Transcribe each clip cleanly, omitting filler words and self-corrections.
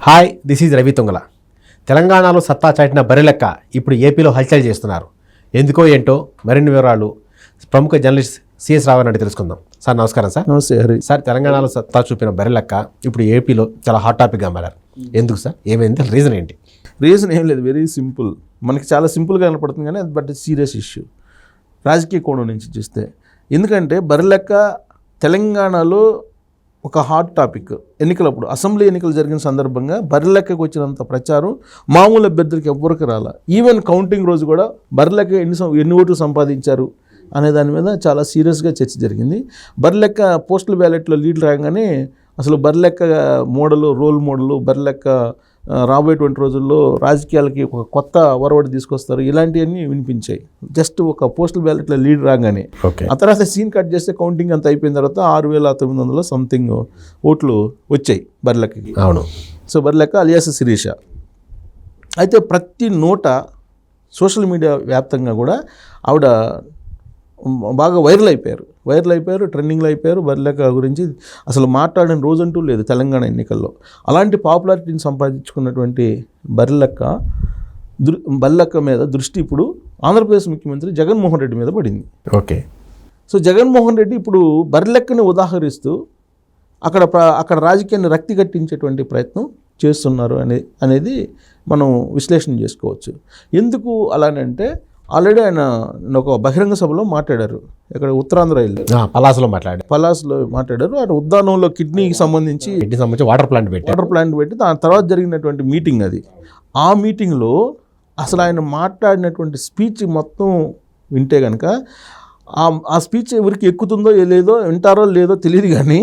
Hi, this is Ravi Tungala. తెలంగాణలో సత్తా చాటిన బరిలెక్క ఇప్పుడు ఏపీలో హల్చల్ చేస్తున్నారు. ఎందుకో ఏంటో మరిన్ని వివరాలు ప్రముఖ జర్నలిస్ట్ సిఎస్ రావు అని తెలుసుకుందాం. సార్ నమస్కారం. సార్ నమస్తే హరి. సార్, తెలంగాణలో సత్తా చూపిన బరిలెక్క ఇప్పుడు ఏపీలో చాలా హాట్ టాపిక్గా మారారు. ఎందుకు సార్? ఏమైంది? రీజన్ ఏంటి? రీజన్ ఏం లేదు, వెరీ సింపుల్. మనకి చాలా సింపుల్గా కనపడుతుంది కానీ బట్ సీరియస్ ఇష్యూ రాజకీయ కోణం నుంచి చూస్తే. ఎందుకంటే బరిలెక్క తెలంగాణలో ఒక హాట్ టాపిక్. ఎన్నికలప్పుడు అసెంబ్లీ ఎన్నికలు జరిగిన సందర్భంగా బరిలెక్కకు వచ్చినంత ప్రచారం మామూలు అభ్యర్థులకు ఎవ్వరికి రాలా. ఈవెన్ కౌంటింగ్ రోజు కూడా బరిలెక్క ఎన్ని ఓట్లు సంపాదించారు అనే దాని మీద చాలా సీరియస్గా చర్చ జరిగింది. బరిలెక్క పోస్టల్ బ్యాలెట్లో లీడ్ రాగానే అసలు బరిలెక్క రోల్ మోడలు బరిలెక్క రాబోయేటువంటి రోజుల్లో రాజకీయాలకి ఒక కొత్త ఒరవడి తీసుకొస్తారు, ఇలాంటివన్నీ వినిపించాయి. జస్ట్ ఒక పోస్టల్ బ్యాలెట్లో లీడ్ రాగానే. ఆ తర్వాత సీన్ కట్ చేస్తే కౌంటింగ్ అంతా అయిపోయిన తర్వాత 6,900 సంథింగ్ ఓట్లు వచ్చాయి బరిలెక్కకి. అవును. సో బరిలెక్క అలియాస్ శిరీష అయితే ప్రతి నోట సోషల్ మీడియా వ్యాప్తంగా కూడా ఆవిడ బాగా వైరల్ అయిపోయారు, ట్రెండింగ్లో అయిపోయారు. బరిలెక్క గురించి అసలు మాట్లాడిన రోజంటూ లేదు తెలంగాణ ఎన్నికల్లో. అలాంటి పాపులారిటీని సంపాదించుకున్నటువంటి బరిలెక్క మీద దృష్టి ఇప్పుడు ఆంధ్రప్రదేశ్ ముఖ్యమంత్రి జగన్మోహన్ రెడ్డి మీద పడింది. ఓకే. సో జగన్మోహన్ రెడ్డి ఇప్పుడు బరిలెక్కని ఉదాహరిస్తూ అక్కడ రాజకీయాన్ని రక్తి కట్టించేటువంటి ప్రయత్నం చేస్తున్నారు అనేది మనం విశ్లేషణ చేసుకోవచ్చు. ఎందుకు అలానంటే ఆల్రెడీ ఆయన ఒక బహిరంగ సభలో మాట్లాడారు. ఇక్కడ ఉత్తరాంధ్ర వెళ్ళి పలాసలో మాట్లాడారు. అటు ఉద్దానంలో కిడ్నీకి సంబంధించి వాటర్ ప్లాంట్ పెట్టి దాని తర్వాత జరిగినటువంటి మీటింగ్ అది. ఆ మీటింగ్లో అసలు ఆయన మాట్లాడినటువంటి స్పీచ్ మొత్తం వింటే కనుక ఆ స్పీచ్ ఎవరికి ఎక్కుతుందో లేదో, వింటారో లేదో తెలియదు కానీ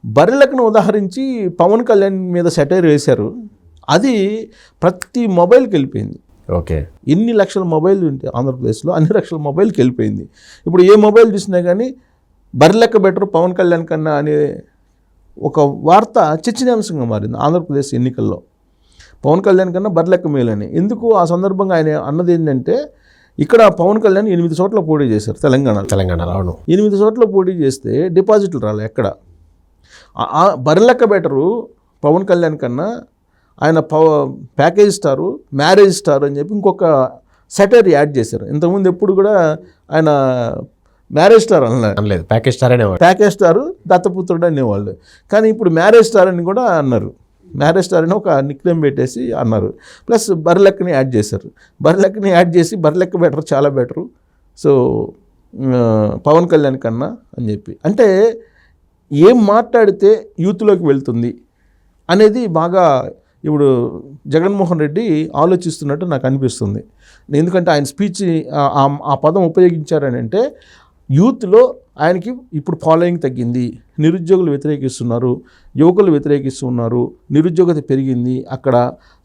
బరిలెక్కను ఉదాహరించి పవన్ కళ్యాణ్ మీద సెటైర్ వేశారు. అది ప్రతి మొబైల్కి వెళ్ళిపోయింది. ఓకే. ఎన్ని లక్షల మొబైల్ ఉంటాయి ఆంధ్రప్రదేశ్లో, అన్ని లక్షల మొబైల్కి వెళ్ళిపోయింది. ఇప్పుడు ఏ మొబైల్ చూసినా కానీ బరిలెక్క బెటర్ పవన్ కళ్యాణ్ కన్నా అనే ఒక వార్త చర్చనీయాంశంగా మారింది ఆంధ్రప్రదేశ్ ఎన్నికల్లో. పవన్ కళ్యాణ్ కన్నా బరిలెక్క మేలని. ఎందుకు ఆ సందర్భంగా ఆయన అన్నది ఏంటంటే, ఇక్కడ పవన్ కళ్యాణ్ 8 చోట్ల పోటీ చేశారు తెలంగాణలో. అవును. 8 చోట్ల పోటీ చేస్తే డిపాజిట్లు రాలే ఎక్కడ. బరిలెక్క బెటరు పవన్ కళ్యాణ్ కన్నా, ఆయన ప్యాకేజ్ స్టారు, మ్యారేజ్ స్టార్ అని చెప్పి ఇంకొక సెటైర్ యాడ్ చేశారు. ఇంతకుముందు ఎప్పుడు కూడా ఆయన మ్యారేజ్ స్టార్ అనలేదు, ప్యాకేజ్ స్టారు దత్తపుత్రుడు అనేవాళ్ళు. కానీ ఇప్పుడు మ్యారేజ్ స్టార్ అని కూడా అన్నారు. మ్యారేజ్ స్టార్ అని ఒక నిక్నేమ్ పెట్టేసి అన్నారు. ప్లస్ బరిలెక్కని యాడ్ చేశారు. బరిలెక్కని యాడ్ చేసి బరిలెక్క బెటర్, చాలా బెటరు సో పవన్ కళ్యాణ్ కన్నా అని చెప్పి. అంటే ఏం మాట్లాడితే యూత్లోకి వెళ్తుంది అనేది బాగా ఇప్పుడు జగన్మోహన్ రెడ్డి ఆలోచిస్తున్నట్టు నాకు అనిపిస్తుంది. ఎందుకంటే ఆయన స్పీచ్ ఆ పదం ఉపయోగించారని అంటే యూత్లో ఆయనకి ఇప్పుడు ఫాలోయింగ్ తగ్గింది, నిరుద్యోగులు వ్యతిరేకిస్తున్నారు, యువకులు వ్యతిరేకిస్తున్నారు, నిరుద్యోగత పెరిగింది అక్కడ.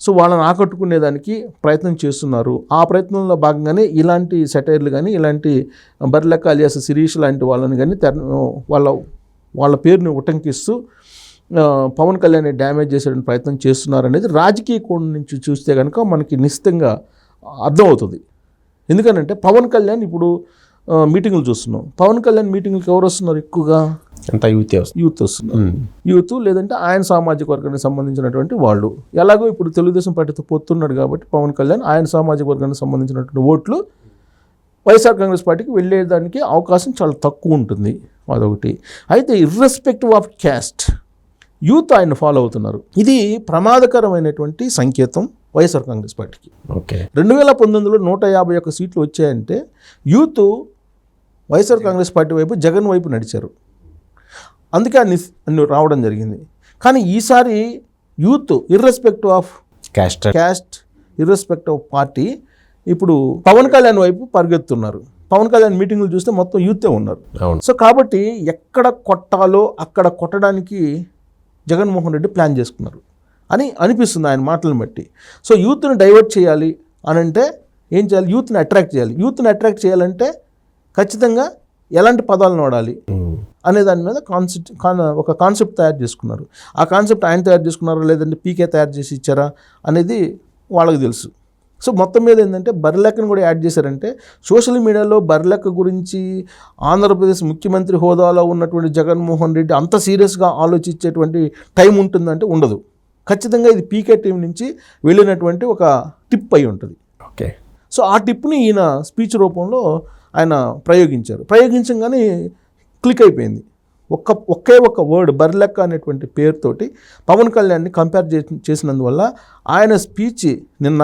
సో వాళ్ళని ఆకట్టుకునేదానికి ప్రయత్నం చేస్తున్నారు. ఆ ప్రయత్నంలో భాగంగానే ఇలాంటి సెటైర్లు కానీ, ఇలాంటి బరిలెక్క అలియాస్ శిరీష్ లాంటి వాళ్ళని కానీ వాళ్ళ పేరుని ఉటంకిస్తూ పవన్ కళ్యాణ్ డ్యామేజ్ చేసేటువంటి ప్రయత్నం చేస్తున్నారు అనేది రాజకీయ కోణం నుంచి చూస్తే కనుక మనకి నిశ్చితంగా అర్థమవుతుంది. ఎందుకనంటే పవన్ కళ్యాణ్ ఇప్పుడు మీటింగులు చూస్తున్నాం. పవన్ కళ్యాణ్ మీటింగులకు ఎవరు వస్తున్నారు? ఎక్కువగా అంతా యూత్ వస్తున్నారు. యూత్ లేదంటే ఆయన సామాజిక వర్గానికి సంబంధించినటువంటి వాళ్ళు. ఎలాగో ఇప్పుడు తెలుగుదేశం పార్టీతో పొత్తున్నాడు కాబట్టి పవన్ కళ్యాణ్ ఆయన సామాజిక వర్గానికి సంబంధించినటువంటి ఓట్లు వైఎస్ఆర్ కాంగ్రెస్ పార్టీకి వెళ్ళేదానికి అవకాశం చాలా తక్కువ ఉంటుంది. అదొకటి. అయితే ఇర్రెస్పెక్టివ్ ఆఫ్ క్యాస్ట్ యూత్ ఆయన ఫాలో అవుతున్నారు. ఇది ప్రమాదకరమైనటువంటి సంకేతం వైఎస్ఆర్ కాంగ్రెస్ పార్టీకి. ఓకే. 2019లో 151 సీట్లు వచ్చాయంటే యూత్ వైఎస్ఆర్ కాంగ్రెస్ పార్టీ వైపు, జగన్ వైపు నడిచారు. అందుకే అన్ని రావడం జరిగింది. కానీ ఈసారి youth irrespective of caste, irrespective of party ఇప్పుడు పవన్ కళ్యాణ్ వైపు పరిగెత్తున్నారు. పవన్ కళ్యాణ్ మీటింగులు చూస్తే మొత్తం యూతే ఉన్నారు. సో కాబట్టి ఎక్కడ కొట్టాలో అక్కడ కొట్టడానికి జగన్మోహన్ రెడ్డి ప్లాన్ చేసుకున్నారు అని అనిపిస్తుంది ఆయన మాటలను బట్టి. సో యూత్ని డైవర్ట్ చేయాలి అని అంటే ఏం చేయాలి? యూత్ని అట్రాక్ట్ చేయాలంటే ఖచ్చితంగా ఎలాంటి పదాలను వాడాలి అనే దాని మీద ఒక కాన్సెప్ట్ తయారు చేసుకున్నారు. ఆ కాన్సెప్ట్ ఆయన తయారు చేసుకున్నారా లేదంటే పీకే తయారు చేసి ఇచ్చారా అనేది వాళ్ళకి తెలుసు. సో మొత్తం మీద ఏంటంటే బరిలెక్కను కూడా యాడ్ చేశారంటే సోషల్ మీడియాలో బరిలెక్క గురించి ఆంధ్రప్రదేశ్ ముఖ్యమంత్రి హోదాలో ఉన్నటువంటి జగన్మోహన్ రెడ్డి అంత సీరియస్గా ఆలోచించేటువంటి టైం ఉంటుందంటే ఉండదు. ఖచ్చితంగా ఇది పీకే టీం నుంచి వెళ్ళినటువంటి ఒక టిప్ అయి ఉంటుంది. ఓకే. సో ఆ టిప్ని ఈయన స్పీచ్ రూపంలో ఆయన ప్రయోగించగానే క్లిక్ అయిపోయింది. ఒకే ఒక వర్డ్ బర్లెక్క అనేటువంటి పేరుతోటి పవన్ కళ్యాణ్ని కంపేర్ చేసినందువల్ల ఆయన స్పీచ్ నిన్న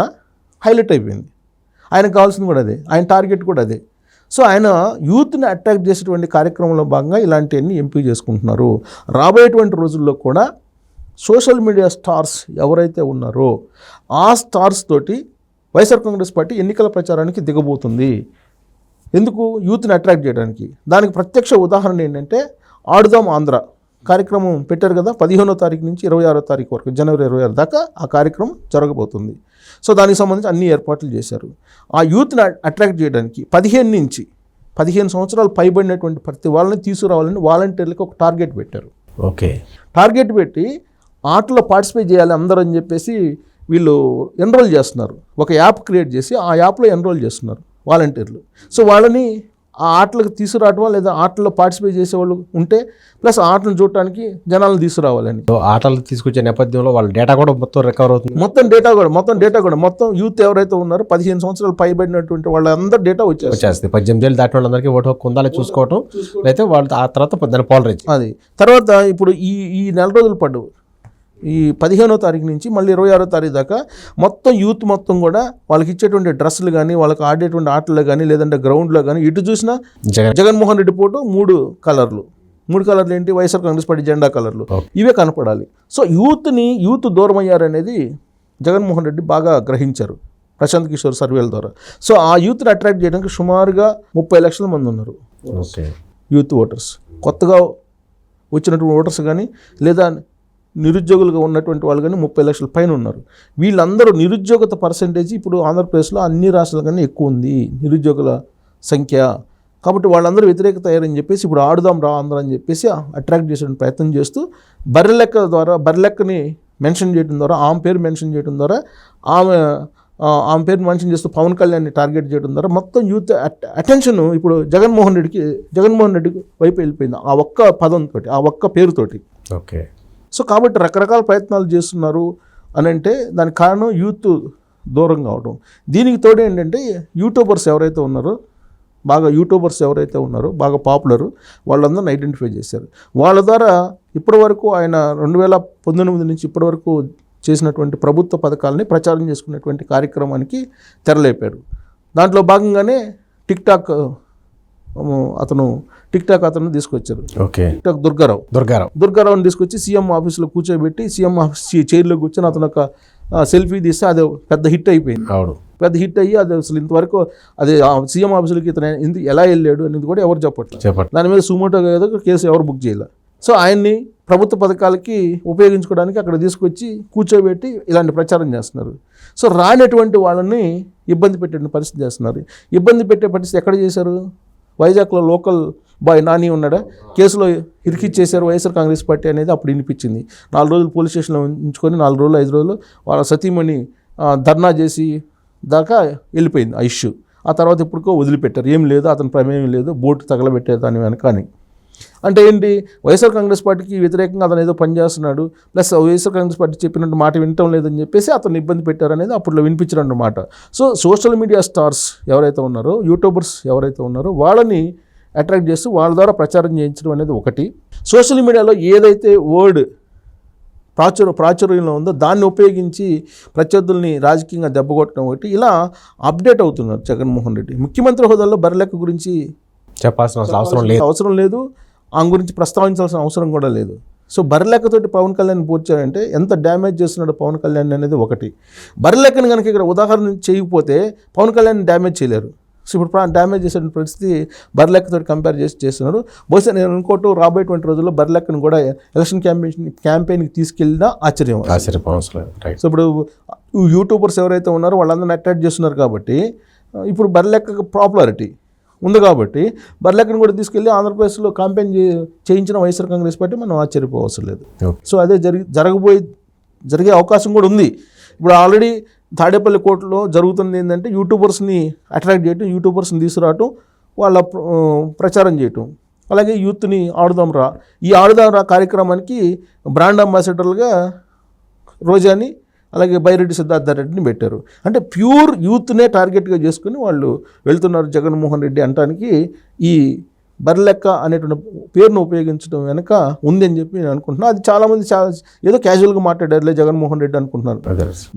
హైలైట్ అయిపోయింది. ఆయనకు కావాల్సింది కూడా అదే, ఆయన టార్గెట్ కూడా అదే. సో ఆయన యూత్ని అట్రాక్ట్ చేసేటువంటి కార్యక్రమంలో భాగంగా ఇలాంటివన్నీ ఎంపిక చేసుకుంటున్నారు. రాబోయేటువంటి రోజుల్లో కూడా సోషల్ మీడియా స్టార్స్ ఎవరైతే ఉన్నారో ఆ స్టార్స్ తోటి వైఎస్ఆర్ కాంగ్రెస్ పార్టీ ఎన్నికల ప్రచారానికి దిగబోతుంది. ఎందుకు? యూత్ని అట్రాక్ట్ చేయడానికి. దానికి ప్రత్యక్ష ఉదాహరణ ఏంటంటే ఆడుదాం ఆంధ్ర కార్యక్రమం పెట్టారు కదా, 15వ తారీఖు నుంచి 26వ తారీఖు వరకు, జనవరి 26 దాకా ఆ కార్యక్రమం జరగబోతుంది. సో దానికి సంబంధించి అన్ని ఏర్పాట్లు చేశారు. ఆ యూత్ని అట్రాక్ట్ చేయడానికి 15 సంవత్సరాలు పైబడినటువంటి ప్రతి వాళ్ళని తీసుకురావాలని వాలంటీర్లకు ఒక టార్గెట్ పెట్టారు. ఓకే. టార్గెట్ పెట్టి ఆటలో పార్టిసిపేట్ చేయాలి అందరూ అని చెప్పేసి వీళ్ళు ఎన్రోల్ చేస్తున్నారు. ఒక యాప్ క్రియేట్ చేసి ఆ యాప్లో ఎన్రోల్ చేస్తున్నారు వాలంటీర్లు. సో వాళ్ళని ఆ ఆటలకు తీసుకురావటం లేదా ఆటల్లో పార్టిసిపేట్ చేసేవాళ్ళు ఉంటే ప్లస్ ఆటలను చూడటానికి జనాలను తీసుకురావాలని. ఆటలు తీసుకొచ్చే నేపథ్యంలో వాళ్ళ డేటా కూడా మొత్తం రికవర్ అవుతుంది. మొత్తం డేటా కూడా మొత్తం యూత్ ఎవరైతే ఉన్నారో 15 సంవత్సరాలు పైబడినటువంటి వాళ్ళందరూ డేటా వచ్చేస్తుంది. 18 ఏళ్ళు దాటిన వాళ్ళందరికీ ఓటు హక్కు ఉందా చూసుకోవటం, అయితే వాళ్ళు ఆ తర్వాత దాన్ని పోలరైజ్. అది తర్వాత ఇప్పుడు ఈ నెల రోజుల పాటు ఈ 15వ తారీఖు నుంచి మళ్ళీ 26వ తారీఖు దాకా మొత్తం యూత్ మొత్తం కూడా వాళ్ళకి ఇచ్చేటువంటి డ్రెస్సులు కానీ వాళ్ళకి ఆడేటువంటి ఆటలు కానీ లేదంటే గ్రౌండ్లో కానీ ఇటు చూసినా జగన్మోహన్ రెడ్డి ఫోటో 3 కలర్లు ఏంటి? వైఎస్ఆర్ కాంగ్రెస్ పార్టీ జెండా కలర్లు ఇవే కనపడాలి. సో యూత్ దూరం అయ్యారనేది జగన్మోహన్ రెడ్డి బాగా గ్రహించారు ప్రశాంత్ కిషోర్ సర్వేల ద్వారా. సో ఆ యూత్ని అట్రాక్ట్ చేయడానికి సుమారుగా 30 లక్షల మంది ఉన్నారు యూత్ ఓటర్స్. కొత్తగా వచ్చినటువంటి ఓటర్స్ కానీ లేదా నిరుద్యోగులుగా ఉన్నటువంటి వాళ్ళు కానీ 30 లక్షల పైన ఉన్నారు. వీళ్ళందరూ నిరుద్యోగత పర్సంటేజ్ ఇప్పుడు ఆంధ్రప్రదేశ్లో అన్ని రాష్ట్రాల కన్నా ఎక్కువ ఉంది నిరుద్యోగుల సంఖ్య. కాబట్టి వాళ్ళందరూ వ్యతిరేకత అయ్యారని చెప్పేసి ఇప్పుడు ఆడుదాం రా ఆంధ్ర అని చెప్పేసి అట్రాక్ట్ చేసే ప్రయత్నం చేస్తూ బర్రెలెక్కని మెన్షన్ చేయడం ద్వారా ఆమె పేరు మెన్షన్ చేయడం ద్వారా ఆమె పేరు మెన్షన్ చేస్తూ పవన్ కళ్యాణ్ని టార్గెట్ చేయడం ద్వారా మొత్తం యూత్ అటెన్షన్ ఇప్పుడు జగన్మోహన్ రెడ్డి వైపు వెళ్ళిపోయింది ఆ ఒక్క పదంతో, ఆ ఒక్క పేరుతోటి. ఓకే. సో కాబట్టి రకరకాల ప్రయత్నాలు చేస్తున్నారు అని అంటే దానికి కారణం యూత్ దూరం కావడం. దీనికి తోడు ఏంటంటే యూట్యూబర్స్ ఎవరైతే ఉన్నారో బాగా పాపులర్ వాళ్ళందరిని ఐడెంటిఫై చేశారు. వాళ్ళ ద్వారా ఇప్పటివరకు ఆయన 2019 నుంచి ఇప్పటివరకు చేసినటువంటి ప్రభుత్వ పథకాలని ప్రచారం చేసుకునేటువంటి కార్యక్రమానికి తెరలేపారు. దాంట్లో భాగంగానే టిక్ టాక్ అతను తీసుకొచ్చారు. ఓకే. టిక్ టాక్ దుర్గారావుని తీసుకొచ్చి సీఎం ఆఫీస్లో కూర్చోబెట్టి సీఎం ఆఫీస్ చైర్లో కూర్చొని అతను ఒక సెల్ఫీ తీస్తే అది పెద్ద హిట్ అయిపోయింది. పెద్ద హిట్ అయ్యి అది అసలు ఇంతవరకు అది సీఎం ఆఫీసులకి ఇతను ఎలా వెళ్ళాడు అనేది కూడా ఎవరు చెప్పట్లేదు. దాని మీద సుమోటోగా కేసు ఎవరు బుక్ చేయాలి. సో ఆయన్ని ప్రభుత్వ పథకాలకి ఉపయోగించుకోవడానికి అక్కడ తీసుకొచ్చి కూర్చోబెట్టి ఇలాంటి ప్రచారం చేస్తున్నారు. సో రానటువంటి వాళ్ళని ఇబ్బంది పెట్టే పరిస్థితి చేస్తున్నారు. ఇబ్బంది పెట్టే పరిస్థితి ఎక్కడ చేశారు? వైజాగ్లో లోకల్ బాయ్ నాని ఉన్నాడా, కేసులో ఇరికిచ్చేశారు వైఎస్ఆర్ కాంగ్రెస్ పార్టీ అనేది అప్పుడు వినిపించింది. 4 రోజులు పోలీస్ స్టేషన్లో ఉంచుకొని 4 రోజులు 5 రోజులు వాళ్ళ సతీమణి ధర్నా చేసి దాకా వెళ్ళిపోయింది ఆ ఇష్యూ. ఆ తర్వాత ఇప్పటికో వదిలిపెట్టారు. ఏం లేదు, అతని ప్రమేయం లేదు, బోటు తగలబెట్టారు దాని వెనకాని. అంటే ఏంటి? వైఎస్ఆర్ కాంగ్రెస్ పార్టీకి వ్యతిరేకంగా అతను ఏదో పనిచేస్తున్నాడు, ప్లస్ వైఎస్ఆర్ కాంగ్రెస్ పార్టీ చెప్పినట్టు మాట వినటం లేదని చెప్పేసి అతను ఇబ్బంది పెట్టారనేది అప్పట్లో వినిపించినమాట. సో సోషల్ మీడియా స్టార్స్ ఎవరైతే ఉన్నారో, యూట్యూబర్స్ ఎవరైతే ఉన్నారో వాళ్ళని అట్రాక్ట్ చేస్తూ వాళ్ళ ద్వారా ప్రచారం చేయించడం అనేది ఒకటి. సోషల్ మీడియాలో ఏదైతే వర్డ్ ప్రాచుర్యంలో ఉందో దాన్ని ఉపయోగించి ప్రత్యర్థుల్ని రాజకీయంగా దెబ్బకొట్టడం ఒకటి. ఇలా అప్డేట్ అవుతున్నారు జగన్మోహన్ రెడ్డి. ముఖ్యమంత్రి హోదాలో బర్రెలెక్క గురించి చెప్పాల్సిన అవసరం లేదు, ఆమె గురించి ప్రస్తావించాల్సిన అవసరం కూడా లేదు. సో బర్రెలెక్కతోటి పవన్ కళ్యాణ్ పోర్చారంటే ఎంత డ్యామేజ్ చేస్తున్నాడు పవన్ కళ్యాణ్ అనేది ఒకటి. బర్రెలెక్కని కనుక ఇక్కడ ఉదాహరణ చేయకపోతే పవన్ కళ్యాణ్ డ్యామేజ్ చేయలేరు. సో ఇప్పుడు డ్యామేజ్ చేసే పరిస్థితి బర్రెలెక్కతో కంపేర్ చేస్తున్నారు. బహుశా నేను అనుకోవటం రాబోయేటువంటి రోజుల్లో బర్రెలెక్కను కూడా ఎలక్షన్ క్యాంపెయిన్కి తీసుకెళ్ళినా ఆశ్చర్యం. సో ఇప్పుడు యూట్యూబర్స్ ఎవరైతే ఉన్నారో వాళ్ళందరినీ అట్రాక్ట్ చేస్తున్నారు కాబట్టి ఇప్పుడు బర్రెలెక్క పాపులారిటీ ఉంది కాబట్టి బర్రెలెక్కను కూడా తీసుకెళ్ళి ఆంధ్రప్రదేశ్లో క్యాంపెయిన్ చేయించిన వైఎస్ఆర్ కాంగ్రెస్ పార్టీ మనం ఆశ్చర్యపోవసరం లేదు. సో అదే జరిగే అవకాశం కూడా ఉంది. ఇప్పుడు ఆల్రెడీ తాడేపల్లి కోర్టులో జరుగుతుంది ఏంటంటే యూట్యూబర్స్ని అట్రాక్ట్ చేయటం, యూట్యూబర్స్ని తీసుకురావటం, వాళ్ళ ప్రచారం చేయటం, అలాగే యూత్ని ఆడుదాం రా కార్యక్రమానికి బ్రాండ్ అంబాసిడర్లుగా రోజాని అలాగే బైరెడ్డి సిద్ధార్థరెడ్డిని పెట్టారు. అంటే ప్యూర్ యూత్నే టార్గెట్గా చేసుకుని వాళ్ళు వెళ్తున్నారు జగన్మోహన్ రెడ్డి అనడానికి ఈ బర్లెక్క అనేటువంటి పేరును ఉపయోగించడం వెనక ఉందని చెప్పి నేను అనుకుంటున్నాను. అది చాలామంది ఏదో క్యాజువల్గా మాట్లాడారులే జగన్మోహన్ రెడ్డి అనుకుంటున్నారు.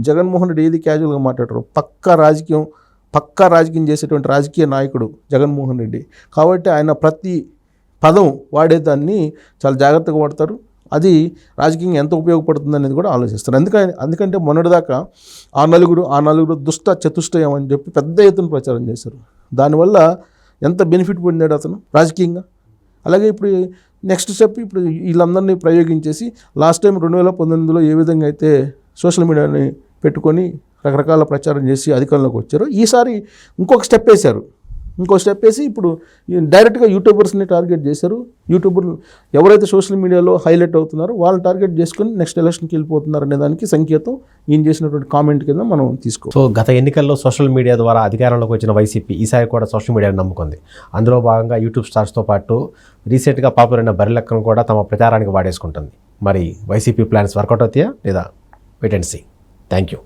జగన్మోహన్ రెడ్డి ఏది క్యాజువల్గా మాట్లాడారు, పక్కా రాజకీయం చేసేటువంటి రాజకీయ నాయకుడు జగన్మోహన్ రెడ్డి. కాబట్టి ఆయన ప్రతి పదం వాడేదాన్ని చాలా జాగ్రత్తగా వాడతారు. అది రాజకీయంగా ఎంత ఉపయోగపడుతుంది అనేది కూడా ఆలోచిస్తారు. అందుకంటే మొన్నటిదాకా ఆ నలుగురు దుష్ట చతుష్టయం అని చెప్పి పెద్ద ఎత్తున ప్రచారం చేశారు. దానివల్ల ఎంత బెనిఫిట్ పొందాడు అతను రాజకీయంగా. అలాగే ఇప్పుడు నెక్స్ట్ స్టెప్ ఇప్పుడు వీళ్ళందరినీ ప్రయోగించేసి లాస్ట్ టైం 2019లో ఏ విధంగా అయితే సోషల్ మీడియాని పెట్టుకొని రకరకాల ప్రచారం చేసి అధికారంలోకి వచ్చారో ఈసారి ఇంకొక స్టెప్ వేసి ఇప్పుడు డైరెక్ట్గా యూట్యూబర్స్ని టార్గెట్ చేశారు. యూట్యూబర్లు ఎవరైతే సోషల్ మీడియాలో హైలైట్ అవుతున్నారో వాళ్ళని టార్గెట్ చేసుకొని నెక్స్ట్ ఎలక్షన్కి వెళ్ళిపోతున్నారు అనే దానికి సంకేతం ఈయన చేసినటువంటి కామెంట్ కింద మనం తీసుకో. సో గత ఎన్నికల్లో సోషల్ మీడియా ద్వారా అధికారంలోకి వచ్చిన వైసీపీ ఈసారి కూడా సోషల్ మీడియాని నమ్ముకుంది. అందులో భాగంగా యూట్యూబ్ స్టార్స్తో పాటు రీసెంట్గా పాపులర్ అయిన బర్రెలెక్కను కూడా తమ ప్రచారానికి వాడేసుకుంటుంది. మరి వైసీపీ ప్లాన్స్ వర్కౌట్ అవుతాయా లేదా? Wait and see. Thank you.